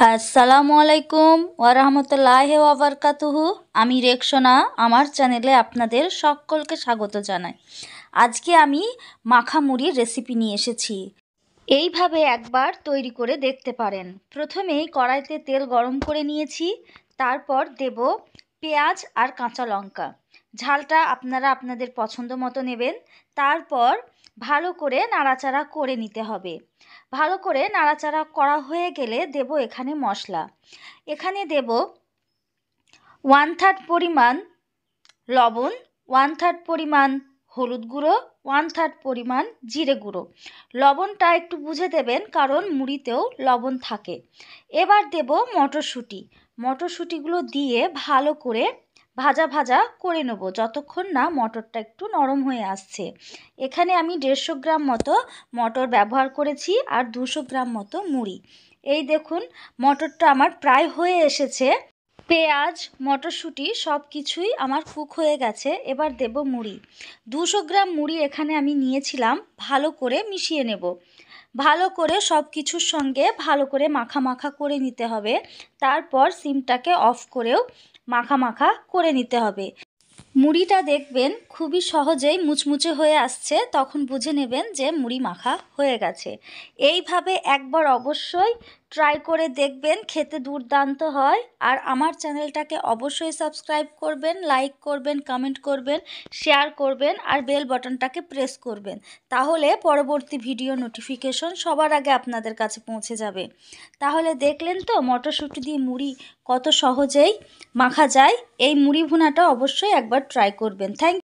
আসসালামু আলাইকুম ওয়ারাহমাতুল্লাহি ওয়া বারাকাতুহু। আমি রেকসোনা, আমার চ্যানেলে আপনাদের সকলকে স্বাগত জানাই। আজকে আমি মাখা মুড়ির রেসিপি নিয়ে এসেছি। এইভাবে একবার তৈরি করে দেখতে পারেন। প্রথমেই কড়াইতে তেল গরম করে নিয়েছি, তারপর দেব পেঁয়াজ আর কাঁচা লঙ্কা। ঝালটা আপনারা আপনাদের পছন্দ মতো নেবেন। তারপর ভালো করে নাড়াচাড়া করে নিতে হবে। ভালো করে নাড়াচাড়া করা হয়ে গেলে দেব এখানে মশলা। এখানে দেব 1/3 পরিমাণ লবণ, 1/3 পরিমাণ হলুদ গুঁড়ো, 1/3 পরিমাণ জিরে গুঁড়ো। লবণটা একটু বুঝে দেবেন, কারণ মুড়িতেও লবণ থাকে। এবার দেব মটরশুঁটি। মটরশুঁটিগুলো দিয়ে ভালো করে ভাজা ভাজা করে নেব, যতক্ষণ না মটরটা একটু নরম হয়ে আসছে। এখানে আমি 150 গ্রাম মতো মটর ব্যবহার করেছি আর 200 গ্রাম মতো মুড়ি। এই দেখুন, মটরটা আমার প্রায় হয়ে এসেছে। পেঁয়াজ, মটরশুঁটি সব কিছুই আমার কুক হয়ে গেছে। এবার দেব মুড়ি। 200 গ্রাম মুড়ি এখানে আমি নিয়েছিলাম। ভালো করে মিশিয়ে নেব। ভালো করে সব কিছুর সঙ্গে ভালো করে মাখা মাখা করে নিতে হবে। তারপর সিমটাকে অফ করেও মাখা মাখা করে নিতে হবে। মুড়িটা দেখবেন খুবই সহজেই মুচমুচে হয়ে আসছে, তখন বুঝে নেবেন যে মুড়ি মাখা হয়ে গেছে। এইভাবে একবার অবশ্যই ট্রাই করে দেখবেন, খেতে দুর্দান্ত হয়। আর আমার চ্যানেলটাকে অবশ্যই সাবস্ক্রাইব করবেন, লাইক করবেন, কমেন্ট করবেন, শেয়ার করবেন আর বেল বাটনটাকে প্রেস করবেন। তাহলে পরবর্তী ভিডিও নোটিফিকেশন সবার আগে আপনাদের কাছে পৌঁছে যাবে। তাহলে দেখলেন তো মটরশুঁটি দিয়ে মুড়ি কত সহজেই মাখা যায়। এই মুড়ি ভুনাটা অবশ্যই একবার ট্রাই করবেন। থ্যাংক